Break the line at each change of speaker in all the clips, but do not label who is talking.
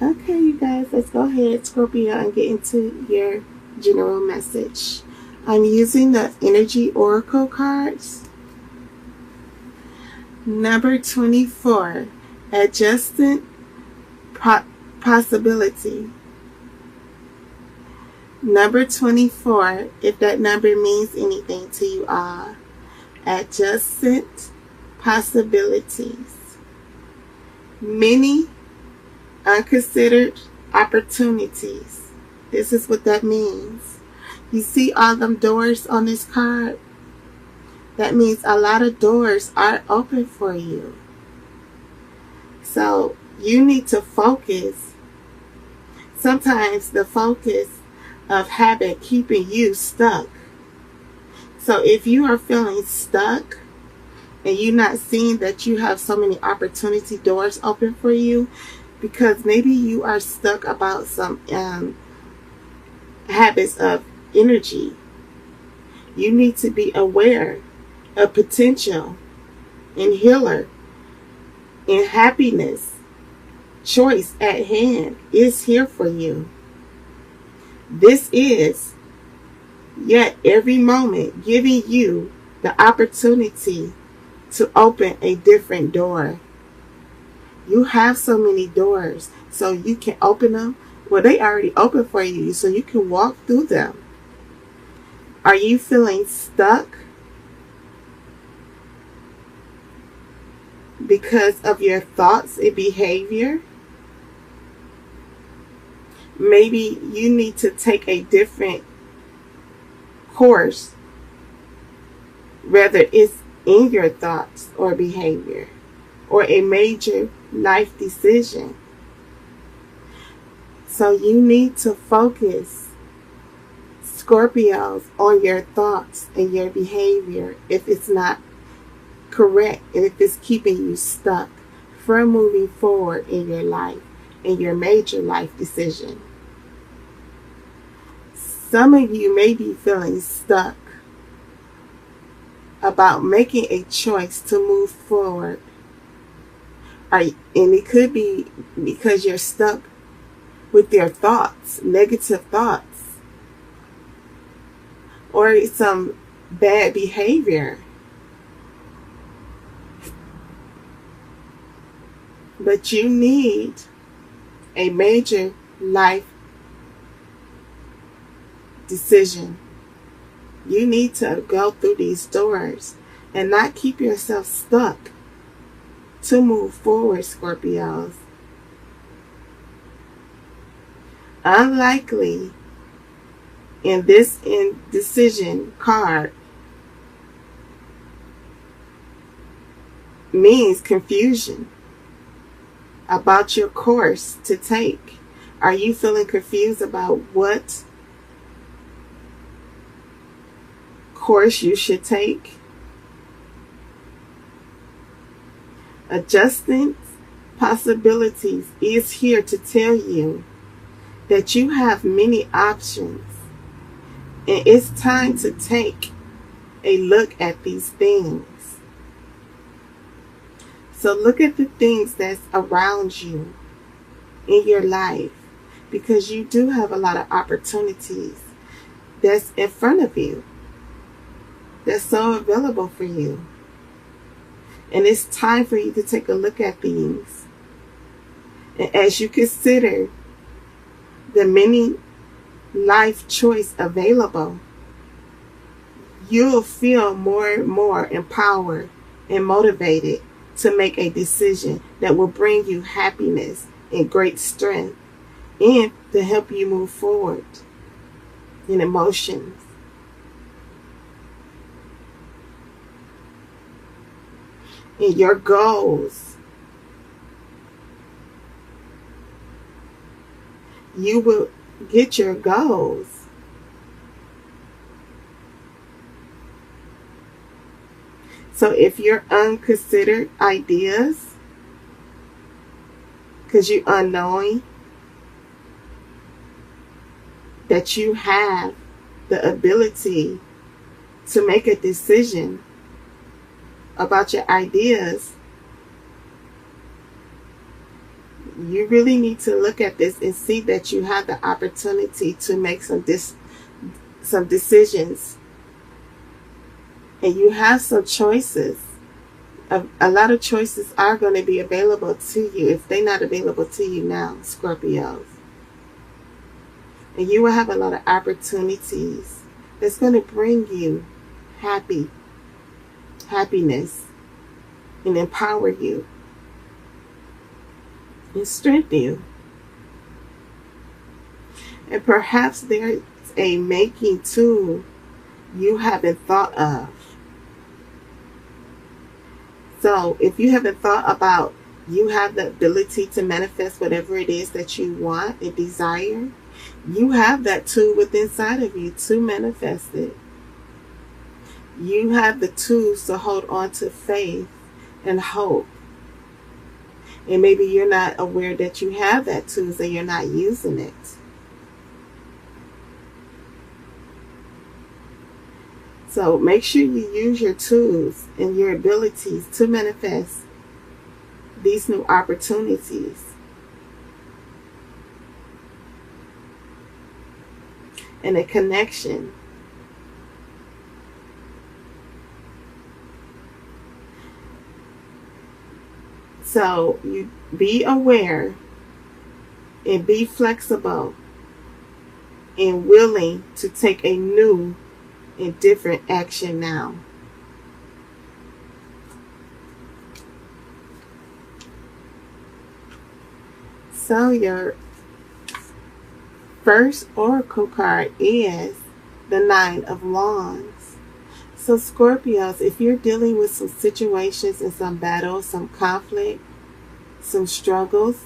Okay, you guys, let's go ahead, Scorpio, and get into your general message. I'm using the Energy Oracle cards. Number 24, Adjusted Possibility. Number 24, if that number means anything to you all. Adjusted Possibilities. Many unconsidered opportunities. This is what that means. You see all them doors on this card? That means a lot of doors are open for you. So you need to focus. Sometimes the focus of habit keeping you stuck. So if you are feeling stuck and you're not seeing that you have so many opportunity doors open for you, because maybe you are stuck about some habits of energy. You need to be aware of potential and healer and happiness. Choice at hand is here for you. This is yet every moment giving you the opportunity to open a different door. You have so many doors, so you can open them. Well, they already open for you, so you can walk through them. Are you feeling stuck because of your thoughts and behavior? Maybe you need to take a different course, whether it's in your thoughts or behavior, or a major life decision. So you need to focus, Scorpios, on your thoughts and your behavior if it's not correct and if it's keeping you stuck from moving forward in your life and your major life decision. Some of you may be feeling stuck about making a choice to move forward. And it could be because you're stuck with your thoughts, negative thoughts, or some bad behavior. But you need a major life decision. You need to go through these doors and not keep yourself stuck to move forward, Scorpios. Unlikely in this indecision card means confusion about your course to take. Are you feeling confused about what course you should take? Adjusting Possibilities is here to tell you that you have many options, and it's time to take a look at these things. So look at the things that's around you in your life, because you do have a lot of opportunities that's in front of you, that's so available for you. And it's time for you to take a look at these. And as you consider the many life choice available, you'll feel more and more empowered and motivated to make a decision that will bring you happiness and great strength, and to help you move forward in emotions. And your goals. You will get your goals. So if you're unconsidered ideas, because you're unknowing that you have the ability to make a decision about your ideas, you really need to look at this and see that you have the opportunity to make some decisions, and you have some choices. A lot of choices are going to be available to you if they're not available to you now, Scorpios. And you will have a lot of opportunities that's going to bring you happiness, and empower you and strengthen you. And perhaps there's a making tool you haven't thought of. So if you haven't thought about, you have the ability to manifest whatever it is that you want and desire, you have that tool within inside of you to manifest it. You have the tools to hold on to faith and hope. And maybe you're not aware that you have that tools and you're not using it. So make sure you use your tools and your abilities to manifest these new opportunities. And a connection. So you be aware and be flexible and willing to take a new and different action now. So your first oracle card is the Nine of Wands. So Scorpios, if you're dealing with some situations and some battles, some conflict, some struggles,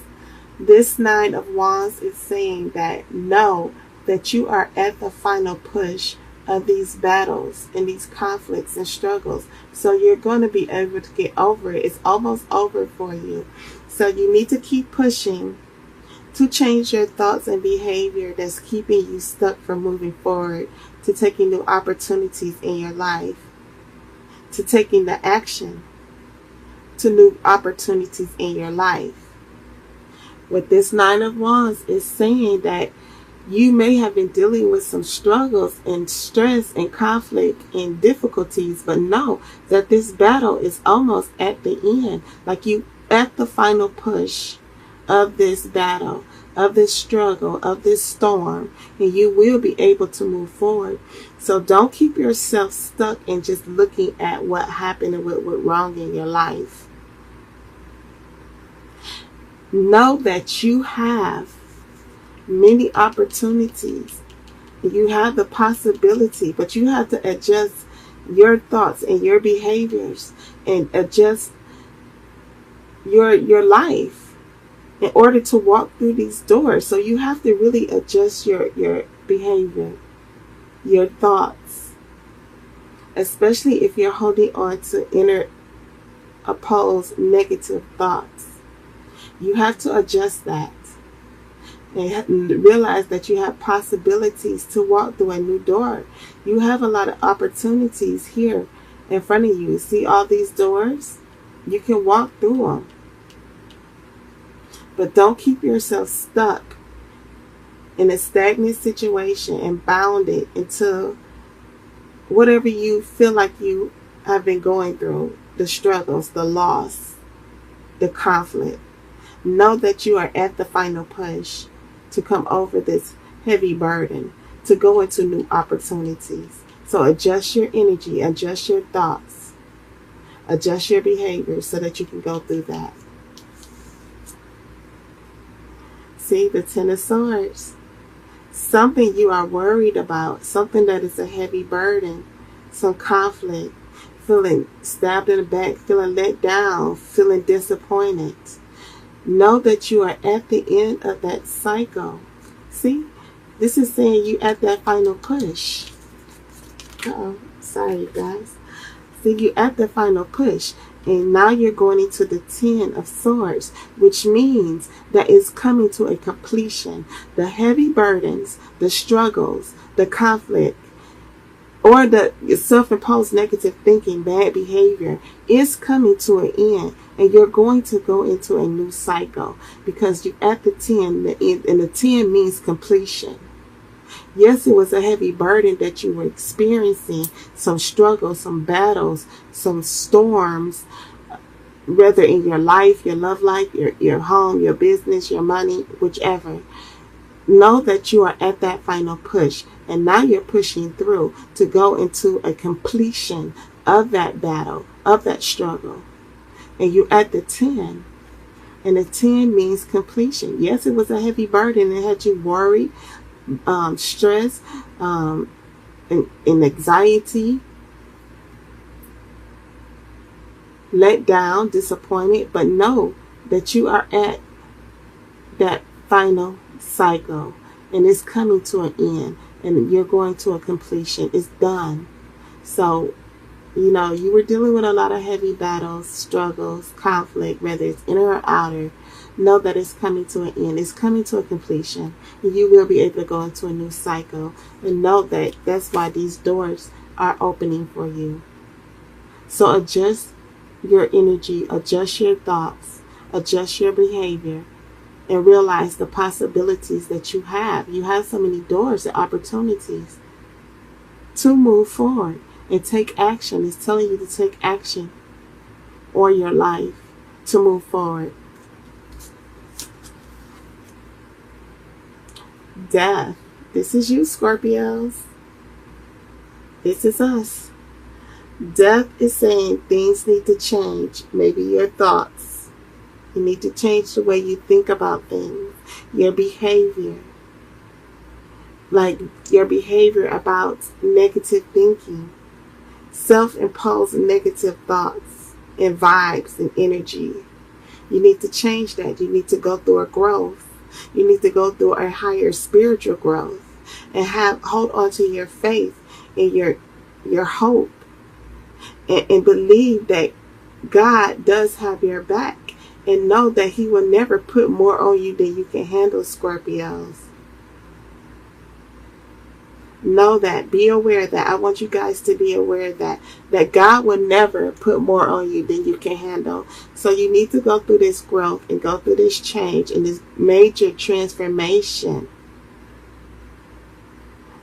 this Nine of Wands is saying that know that you are at the final push of these battles and these conflicts and struggles. So you're going to be able to get over it. It's almost over for you. So you need to keep pushing to change your thoughts and behavior that's keeping you stuck from moving forward, to taking new opportunities in your life, to taking the action to new opportunities in your life. With this Nine of Wands is saying that you may have been dealing with some struggles and stress and conflict and difficulties, but know that this battle is almost at the end. Like you at the final push of this battle, of this struggle, of this storm, and you will be able to move forward. So don't keep yourself stuck in just looking at what happened and what went wrong in your life. Know that you have many opportunities. You have the possibility, but you have to adjust your thoughts and your behaviors and adjust your life in order to walk through these doors. So you have to really adjust your behavior, your thoughts, especially if you're holding on to inner opposed negative thoughts. You have to adjust that and realize that you have possibilities to walk through a new door. You have a lot of opportunities here in front of you. See all these doors? You can walk through them. But don't keep yourself stuck in a stagnant situation and bounded into whatever you feel like you have been going through, the struggles, the loss, the conflict. Know that you are at the final push to come over this heavy burden, to go into new opportunities. So adjust your energy, adjust your thoughts, adjust your behavior so that you can go through that. See, the Ten of Swords. Something you are worried about, something that is a heavy burden, some conflict, feeling stabbed in the back, feeling let down, feeling disappointed. Know that you are at the end of that cycle. See, this is saying you at that final push. Sorry, guys. See, you at the final push. And now you're going into the Ten of Swords, which means that it's coming to a completion. The heavy burdens, the struggles, the conflict, or the self-imposed negative thinking, bad behavior is coming to an end, and you're going to go into a new cycle because you're at the 10, and the 10 means completion. Yes, it was a heavy burden that you were experiencing, some struggles, some battles, some storms, whether in your life, your love life, your home, your business, your money, whichever. Know that you are at that final push, and now you're pushing through to go into a completion of that battle, of that struggle. And you're at the 10, and the 10 means completion. Yes, it was a heavy burden. It had you worried, stress, and anxiety, let down, disappointed, but know that you are at that final cycle, and it's coming to an end, and you're going to a completion. It's done. So, you were dealing with a lot of heavy battles, struggles, conflict, whether it's inner or outer. Know that it's coming to an end. It's coming to a completion, and you will be able to go into a new cycle. And know that that's why these doors are opening for you. So adjust your energy, adjust your thoughts, adjust your behavior, and realize the possibilities that you have. You have so many doors and opportunities to move forward and take action. It's telling you to take action on your life to move forward. Death. This is you, Scorpios. This is us. Death is saying things need to change. Maybe your thoughts. You need to change the way you think about things. Your behavior. Like your behavior about negative thinking. Self-imposed negative thoughts and vibes and energy. You need to change that. You need to go through a growth. You need to go through a higher spiritual growth and hold on to your faith and your hope and believe that God does have your back, and know that He will never put more on you than you can handle, Scorpios. Know that. Be aware that. I want you guys to be aware that God will never put more on you than you can handle. So you need to go through this growth and go through this change and this major transformation.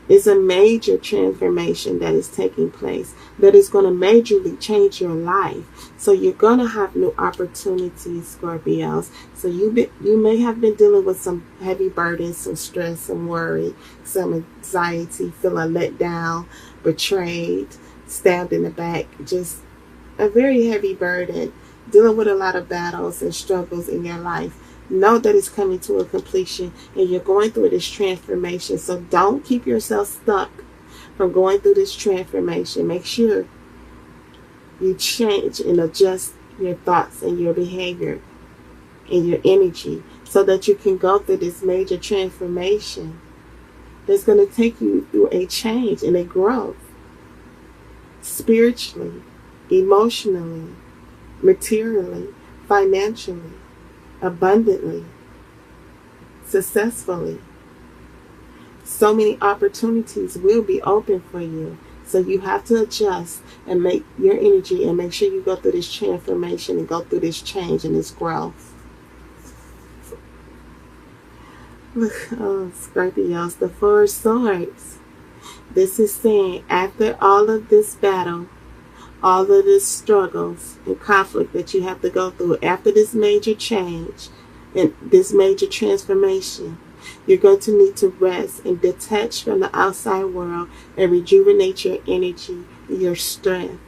It's a major transformation that is taking place that is going to majorly change your life. So you're going to have new opportunities, Scorpios. So you may have been dealing with some heavy burdens, some stress, some worry, some anxiety, feeling let down, betrayed, stabbed in the back. Just a very heavy burden, dealing with a lot of battles and struggles in your life. Know that it's coming to a completion, and you're going through this transformation. So don't keep yourself stuck from going through this transformation. Make sure you change and adjust your thoughts and your behavior and your energy so that you can go through this major transformation that's going to take you through a change and a growth spiritually, emotionally, materially, financially, abundantly, successfully. So many opportunities will be open for you. So you have to adjust and make your energy and make sure you go through this transformation and go through this change and this growth. Look, oh, Scorpios, the Four of Swords. This is saying after all of this battle, all of this struggles and conflict that you have to go through, after this major change and this major transformation, you're going to need to rest and detach from the outside world and rejuvenate your energy, your strength.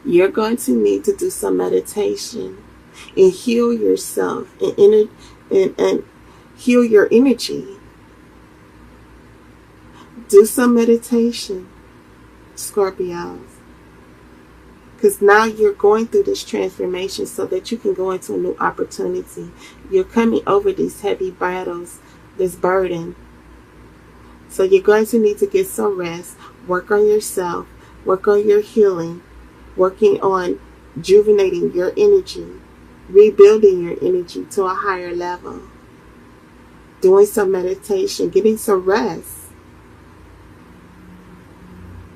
You're going to need to do some meditation and heal yourself and heal your energy. Do some meditation, Scorpios. Because now you're going through this transformation so that you can go into a new opportunity. You're coming over these heavy battles, this burden. So you're going to need to get some rest, work on yourself, work on your healing, working on rejuvenating your energy, rebuilding your energy to a higher level, doing some meditation, getting some rest.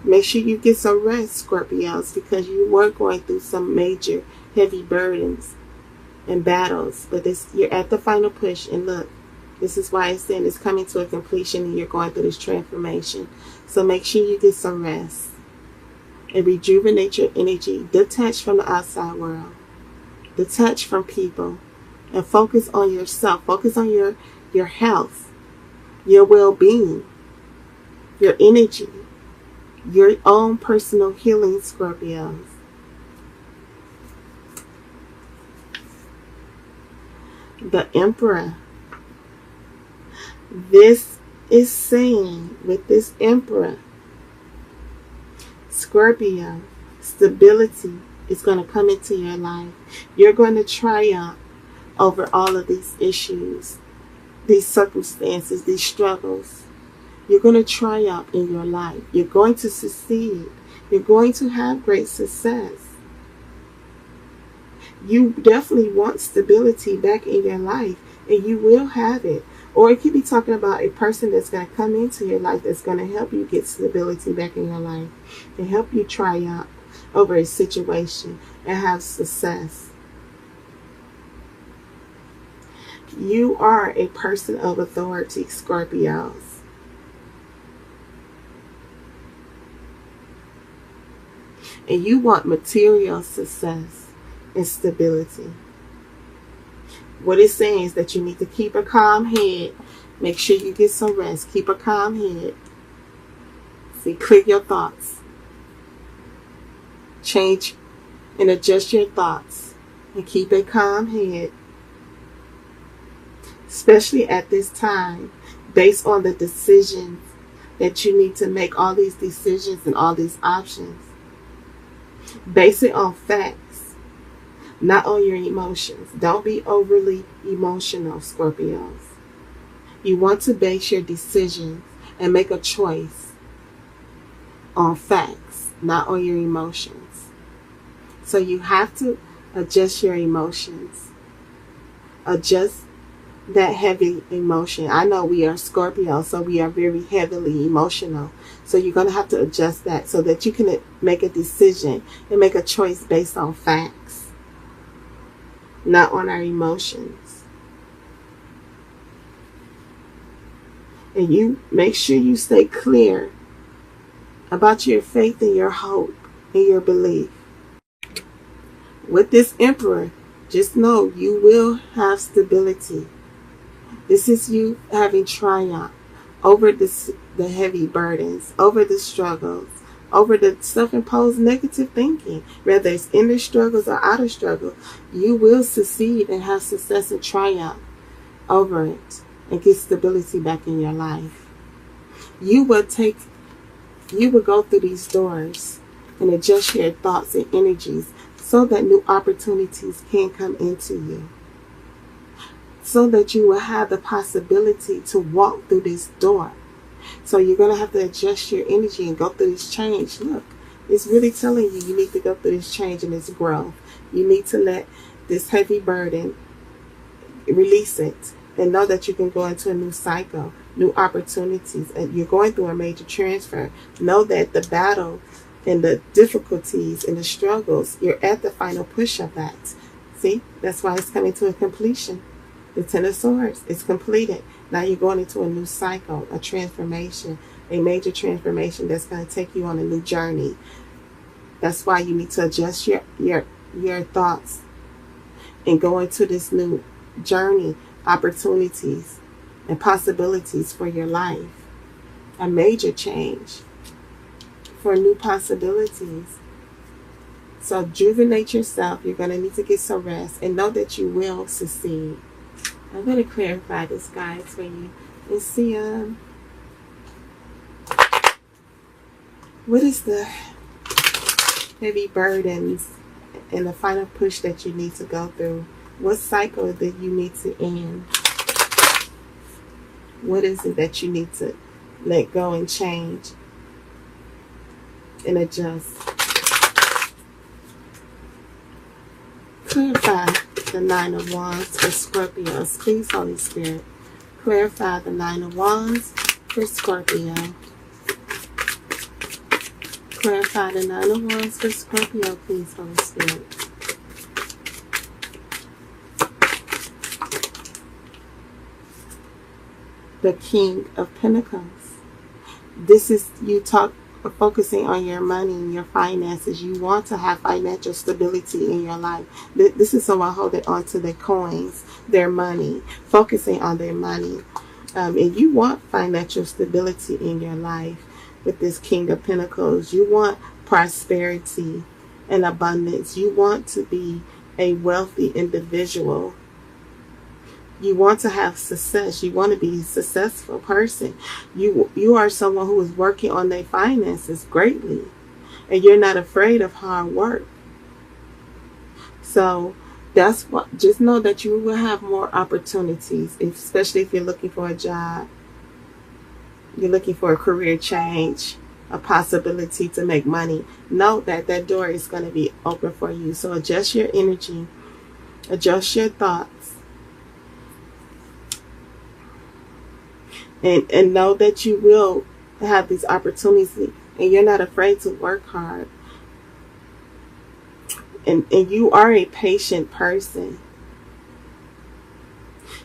Make sure you get some rest, Scorpios, because you were going through some major heavy burdens and battles. But you're at the final push, and look, this is why it's saying it's coming to a completion and you're going through this transformation. So make sure you get some rest and rejuvenate your energy. Detach from the outside world. Detach from people. And focus on yourself. Focus on your health, your well-being, your energy, your own personal healing, Scorpios. The Emperor. This is saying with this Emperor, Scorpio, stability is going to come into your life. You're going to triumph over all of these issues, these circumstances, these struggles. You're going to triumph in your life. You're going to succeed. You're going to have great success. You definitely want stability back in your life, and you will have it. Or it could be talking about a person that's going to come into your life that's going to help you get stability back in your life and help you triumph over a situation and have success. You are a person of authority, Scorpios. And you want material success and stability. What it's saying is that you need to keep a calm head. Make sure you get some rest. Keep a calm head. See, clear your thoughts. Change and adjust your thoughts. And keep a calm head. Especially at this time, based on the decisions that you need to make, all these decisions and all these options. Base it on facts, not on your emotions. Don't be overly emotional, Scorpios. You want to base your decisions and make a choice on facts, not on your emotions. So you have to adjust your emotions. Adjust that heavy emotion. I know we are Scorpio, so we are very heavily emotional. So you're going to have to adjust that so that you can make a decision and make a choice based on facts, not on our emotions. And you make sure you stay clear about your faith and your hope and your belief. With this Emperor, just know you will have stability. This is you having triumph over the heavy burdens, over the struggles, over the self-imposed negative thinking. Whether it's inner struggles or outer struggles, you will succeed and have success and triumph over it and get stability back in your life. You will go through these doors and adjust your thoughts and energies so that new opportunities can come into you. So that you will have the possibility to walk through this door. So you're going to have to adjust your energy and go through this change. Look, it's really telling you need to go through this change and this growth. You need to let this heavy burden, release it, and know that you can go into a new cycle, new opportunities. And you're going through a major transfer. Know that the battle and the difficulties and the struggles, you're at the final push of that. See, that's why it's coming to a completion. The Ten of Swords is completed. Now you're going into a new cycle, a transformation, a major transformation that's going to take you on a new journey. That's why you need to adjust your thoughts and go into this new journey, opportunities and possibilities for your life. A major change for new possibilities. So rejuvenate yourself. You're going to need to get some rest and know that you will succeed. I'm going to clarify this, guys, for you and see what is the heavy burdens and the final push that you need to go through. What cycle that you need to end? What is it that you need to let go and change and adjust? Clarify the Nine of Wands for Scorpios. Please, Holy Spirit, clarify the Nine of Wands for Scorpio. Clarify the Nine of Wands for Scorpio, please, Holy Spirit. The King of Pentacles. This is you focusing on your money and your finances. You want to have financial stability in your life. This is someone holding on to their coins, their money, focusing on their money. And you want financial stability in your life with this King of Pentacles. You want prosperity and abundance. You want to be a wealthy individual. You want to have success. You want to be a successful person. You are someone who is working on their finances greatly. And you're not afraid of hard work. So that's what, just know that you will have more opportunities, especially if you're looking for a job. You're looking for a career change, a possibility to make money. Know that that door is going to be open for you. So adjust your energy. Adjust your thoughts. And know that you will have these opportunities and you're not afraid to work hard. And you are a patient person.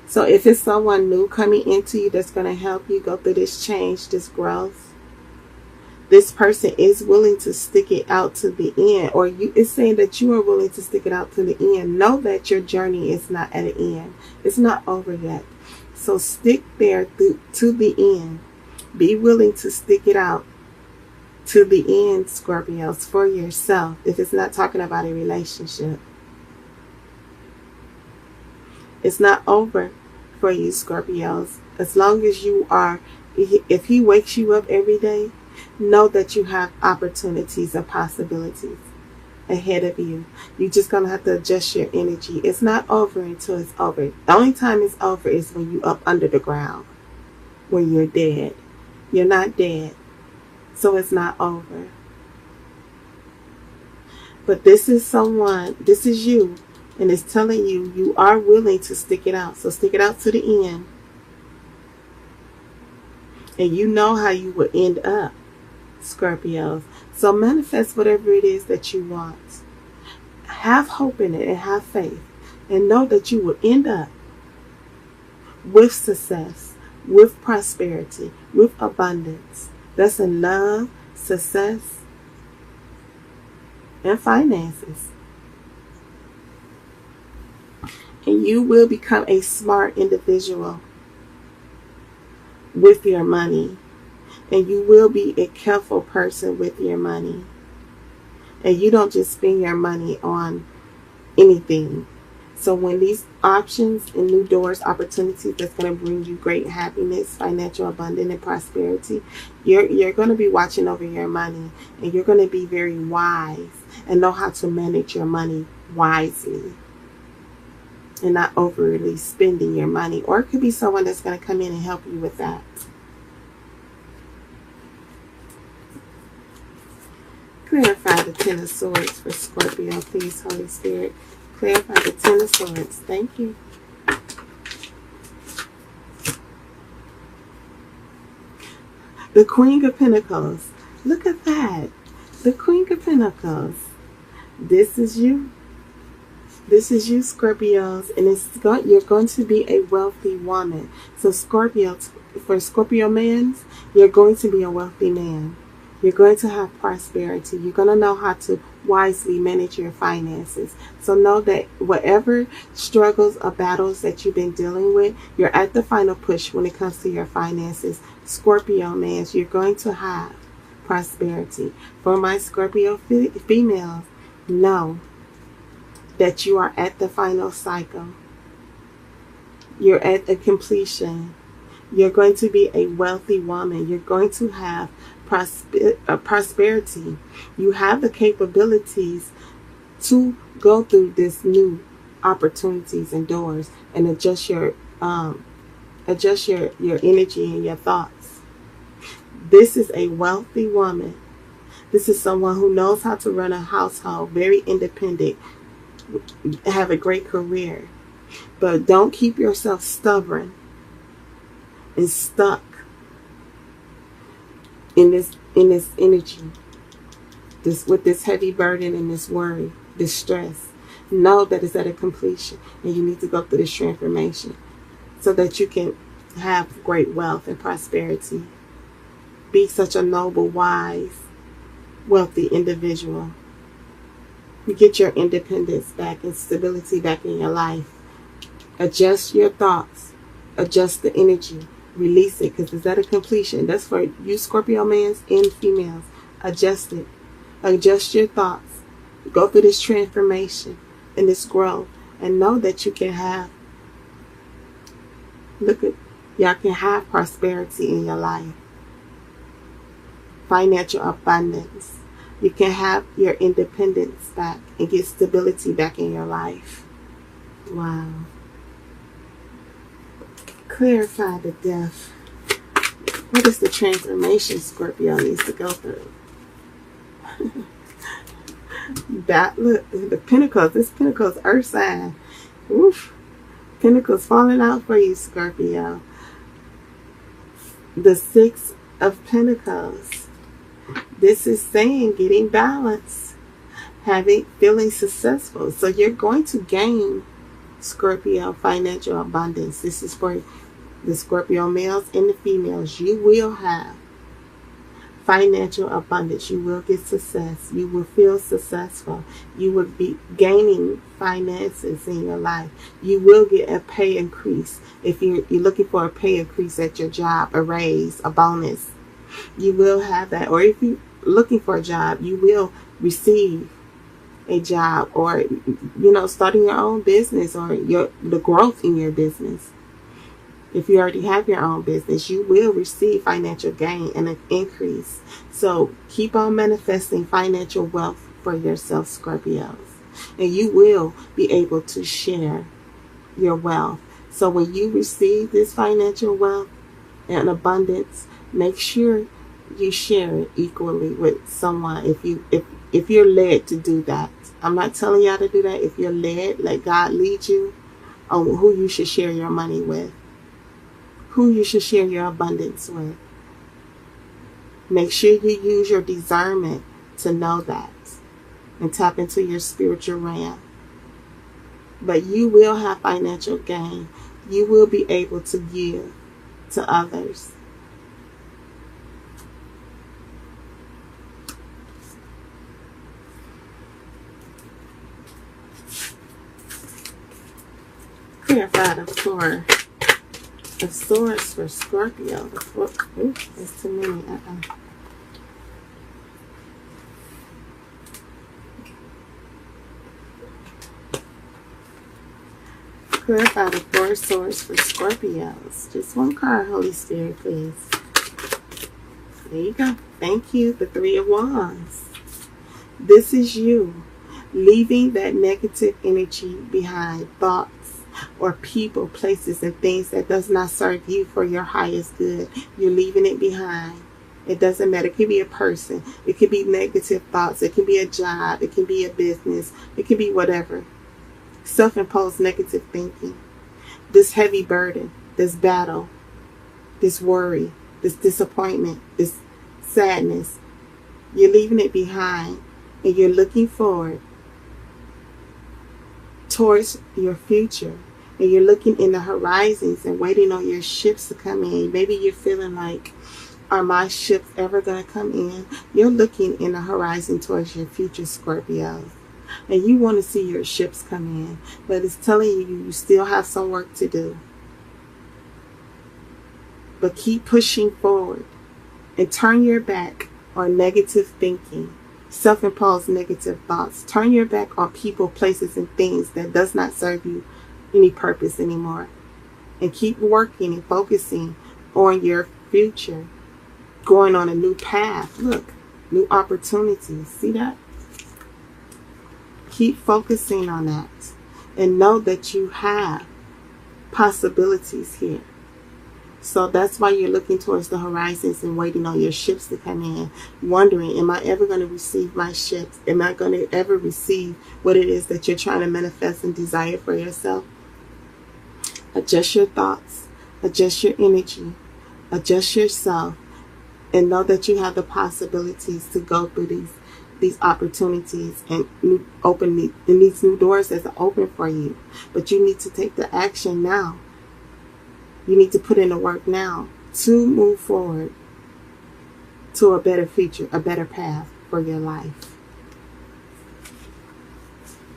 So if it's someone new coming into you that's going to help you go through this change, this growth, this person is willing to stick it out to the end. Or it's saying that you are willing to stick it out to the end. Know that your journey is not at an end. It's not over yet. So stick there to the end. Be willing to stick it out to the end, Scorpios, for yourself. If it's not talking about a relationship. It's not over for you, Scorpios. As long as you are, if he wakes you up every day, know that you have opportunities and possibilities ahead of you. You're just going to have to adjust your energy. It's not over until it's over. The only time it's over is when you're up under the ground, when you're dead. You're not dead, so it's not over. But this is someone, this is you, and it's telling you you are willing to stick it out. So stick it out to the end. And you know how you will end up, Scorpios. So manifest whatever it is that you want. Have hope in it and have faith. And know that you will end up with success, with prosperity, with abundance. That's in love, success, and finances. And you will become a smart individual with your money. And you will be a careful person with your money. And you don't just spend your money on anything. So when these options and new doors, opportunities that's going to bring you great happiness, financial abundance, and prosperity, you're going to be watching over your money. And you're going to be very wise and know how to manage your money wisely. And not overly spending your money. Or it could be someone that's going to come in and help you with that. Clarify the Ten of Swords for Scorpio, please, Holy Spirit. Clarify the Ten of Swords. Thank you. The Queen of Pentacles. Look at that. The Queen of Pentacles. This is you. This is you, Scorpios. And you're going to be a wealthy woman. So Scorpio, for Scorpio men, you're going to be a wealthy man. You're going to have prosperity. You're going to know how to wisely manage your finances. So know that whatever struggles or battles that you've been dealing with, you're at the final push when it comes to your finances. Scorpio man, you're going to have prosperity. For my Scorpio females, know that you are at the final cycle. You're at the completion. You're going to be a wealthy woman. You're going to have prosperity. You have the capabilities to go through this new opportunities and doors and adjust your energy and your thoughts. This is a wealthy woman. This is someone who knows how to run a household, very independent, have a great career. But don't keep yourself stubborn and stuck in this energy. with this heavy burden and this worry, this stress. Know that it's at a completion, and you need to go through this transformation so that you can have great wealth and prosperity. Be such a noble, wise, wealthy individual. You get your independence back and stability back in your life. Adjust your thoughts. Adjust the energy. Release it, because it's at a completion. That's for you Scorpio males and females. Adjust it. Adjust your thoughts. Go through this transformation and this growth, and know that you can have, y'all can have prosperity in your life. Financial abundance. You can have your independence back and get stability back in your life. Wow. Clarify the death. What is the transformation Scorpio needs to go through? That, look, the Pentacles. This Pentacles earth sign. Oof. Pentacles falling out for you, Scorpio. The Six of Pentacles. This is saying getting balance, feeling successful. So you're going to gain, Scorpio, financial abundance. This is for the Scorpio males and the females. You will have financial abundance. You will get success. You will feel successful. You will be gaining finances in your life. You will get a pay increase. If you're looking for a pay increase at your job, a raise, a bonus, you will have that. Or if you're looking for a job, you will receive a job, or starting your own business, or the growth in your business. If you already have your own business, you will receive financial gain and an increase. So keep on manifesting financial wealth for yourself, Scorpios. And you will be able to share your wealth. So when you receive this financial wealth and abundance, make sure you share it equally with someone. If you're led to do that. I'm not telling y'all to do that. If you're led, let God lead you on who you should share your money with, who you should share your abundance with. Make sure you use your discernment to know that and tap into your spiritual realm. But you will have financial gain. You will be able to give to others. Clarify the Four of Swords for Scorpio. It's too many. Clarify the Four of Swords for Scorpios. Just one card, Holy Spirit, please. There you go. Thank you. The Three of Wands. This is you leaving that negative energy behind, thoughts or people, places, and things that does not serve you for your highest good. You're leaving it behind. It doesn't matter. It could be a person. It could be negative thoughts. It can be a job. It can be a business. It can be whatever. Self-imposed negative thinking. This heavy burden, this battle, this worry, this disappointment, this sadness. You're leaving it behind, and you're looking forward towards your future, and you're looking in the horizons and waiting on your ships to come in. Maybe you're feeling like, are my ships ever going to come in? You're looking in the horizon towards your future, Scorpios, and you want to see your ships come in, but it's telling you still have some work to do. But keep pushing forward and turn your back on negative thinking, self-imposed negative thoughts. Turn your back on people, places, and things that does not serve you any purpose anymore. And keep working and focusing on your future. Going on a new path. Look, new opportunities. See that? Keep focusing on that. And know that you have possibilities here. So that's why you're looking towards the horizons and waiting on your ships to come in. Wondering, am I ever going to receive my ships? Am I going to ever receive what it is that you're trying to manifest and desire for yourself? Adjust your thoughts. Adjust your energy. Adjust yourself. And know that you have the possibilities to go through these these opportunities and these new doors that's open for you. But you need to take the action now. You need to put in the work now to move forward to a better future, a better path for your life.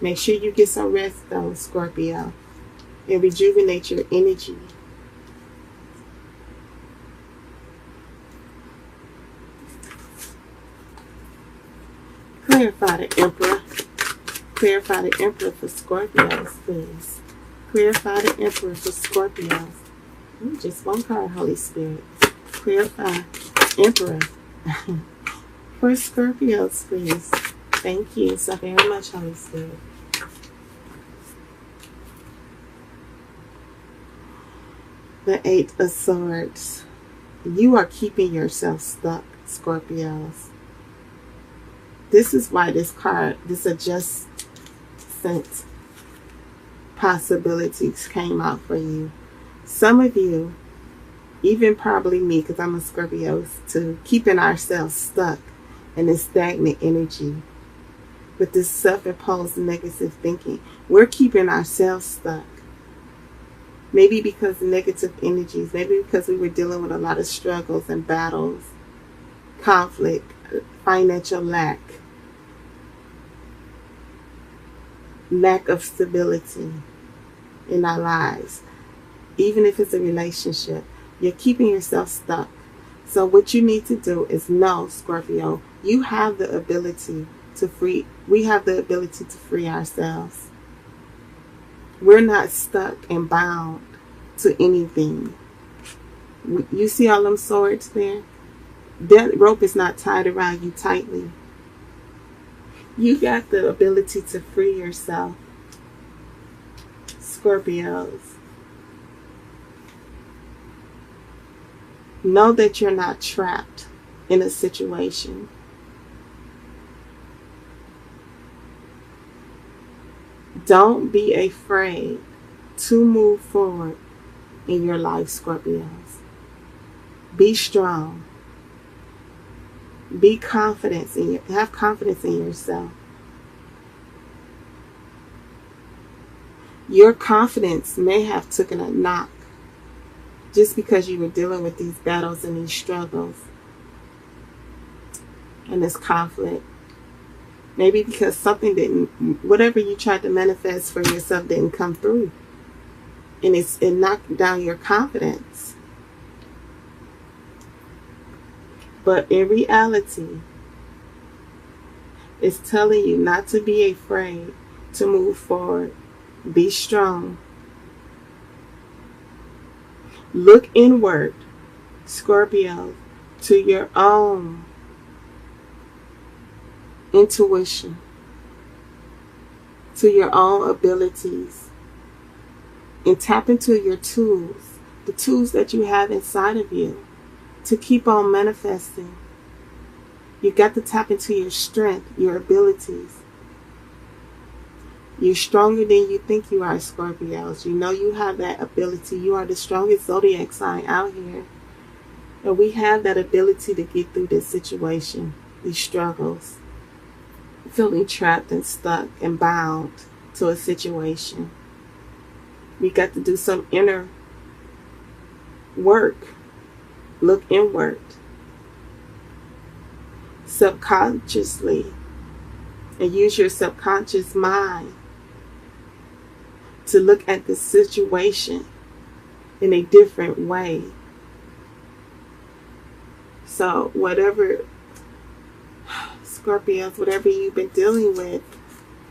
Make sure you get some rest though, Scorpio, and rejuvenate your energy. Clarify the Emperor. Clarify the Emperor for Scorpios, please. Clarify the Emperor for Scorpios. Ooh, just one card, Holy Spirit. Clarify Emperor for Scorpios, please. Thank you so very much, Holy Spirit. The Eight of Swords. You are keeping yourself stuck, Scorpios. This is why this card, this adjustment possibilities came out for you. Some of you, even probably me, because I'm a Scorpio too, keeping ourselves stuck in this stagnant energy with this self-imposed negative thinking. We're keeping ourselves stuck. Maybe because of negative energies, maybe because we were dealing with a lot of struggles and battles, conflict, financial lack of stability in our lives. Even if it's a relationship, you're keeping yourself stuck. So what you need to do is know, Scorpio, you have the ability to we have the ability to free ourselves. We're not stuck and bound to anything. You see all them swords there? That rope is not tied around you tightly. You got the ability to free yourself, Scorpios. Know that you're not trapped in a situation. Don't be afraid to move forward in your life, Scorpios. Be strong. Be confident have confidence in yourself. Your confidence may have taken a knock just because you were dealing with these battles and these struggles and this conflict. Maybe because whatever you tried to manifest for yourself didn't come through. And it knocked down your confidence. But in reality, it's telling you not to be afraid to move forward. Be strong. Look inward, Scorpio, to your own intuition, to your own abilities, and tap into your tools, the tools that you have inside of you to keep on manifesting. You got to tap into your strength, your abilities. You're stronger than you think you are, Scorpios. You know you have that ability. You are the strongest zodiac sign out here. And we have that ability to get through this situation, these struggles. Feeling trapped and stuck and bound to a situation. We got to do some inner work. Look inward. Subconsciously. And use your subconscious mind to look at the situation in a different way. So whatever, Scorpios, whatever you've been dealing with,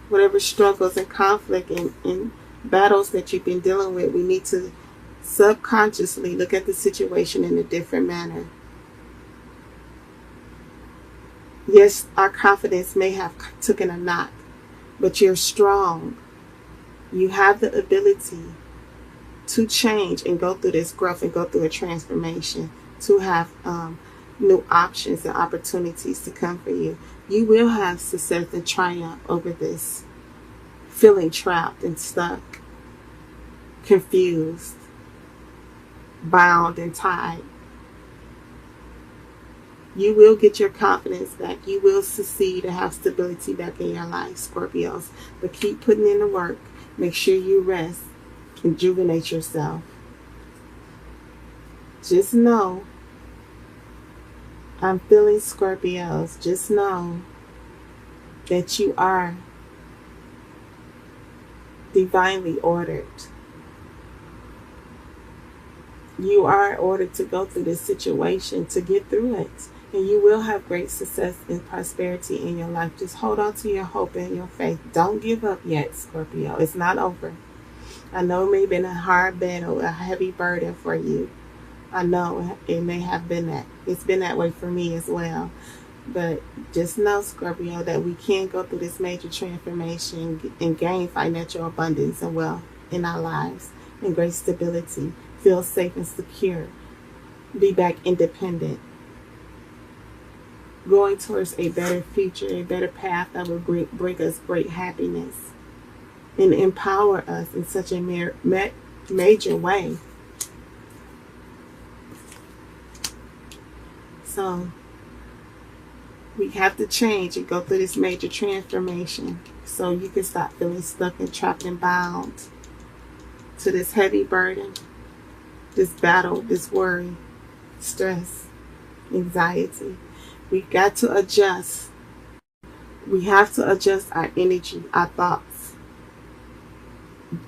whatever struggles and conflict and battles that you've been dealing with, we need to subconsciously look at the situation in a different manner. Yes, our confidence may have taken a knock, but you're strong. You have the ability to change and go through this growth and go through a transformation, to have new options and opportunities to come for you. You will have success and triumph over this feeling trapped and stuck, confused, bound and tied. You will get your confidence back. You will succeed and have stability back in your life, Scorpios. But keep putting in the work. Make sure you rest. Rejuvenate yourself. Just know, I'm feeling, Scorpios. Just know that you are divinely ordered. You are ordered to go through this situation, to get through it. And you will have great success and prosperity in your life. Just hold on to your hope and your faith. Don't give up yet, Scorpio. It's not over. I know it may have been a hard battle, a heavy burden for you. I know it may have been that. It's been that way for me as well. But just know, Scorpio, that we can go through this major transformation and gain financial abundance and wealth in our lives and great stability. Feel safe and secure. Be back independent. Going towards a better future, a better path that will bring us great happiness and empower us in such a major way. So we have to change and go through this major transformation so you can stop feeling stuck and trapped and bound to this heavy burden, this battle, this worry, stress, anxiety. We got to adjust. We have to adjust our energy, our thoughts,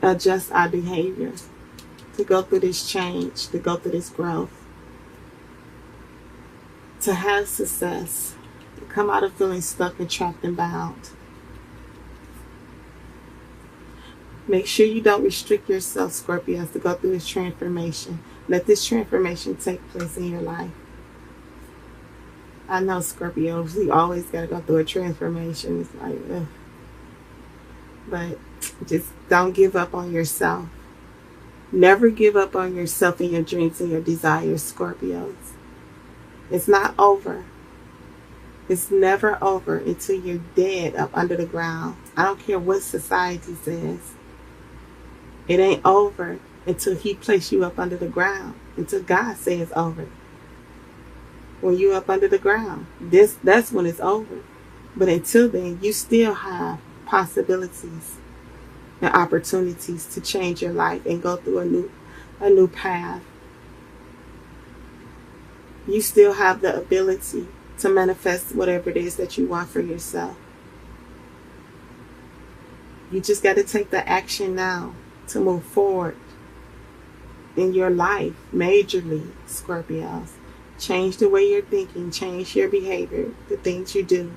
adjust our behavior to go through this change, to go through this growth, to have success, to come out of feeling stuck and trapped and bound. Make sure you don't restrict yourself, Scorpios, to go through this transformation. Let this transformation take place in your life. I know, Scorpios, we always got to go through a transformation. It's like, ugh. But just don't give up on yourself. Never give up on yourself and your dreams and your desires, Scorpios. It's not over. It's never over until you're dead up under the ground. I don't care what society says. It ain't over until he placed you up under the ground. Until God says over. When you up under the ground, that's when it's over. But until then, you still have possibilities and opportunities to change your life and go through a new path. You still have the ability to manifest whatever it is that you want for yourself. You just got to take the action now to move forward in your life majorly, Scorpios. Change the way you're thinking, change your behavior, the things you do.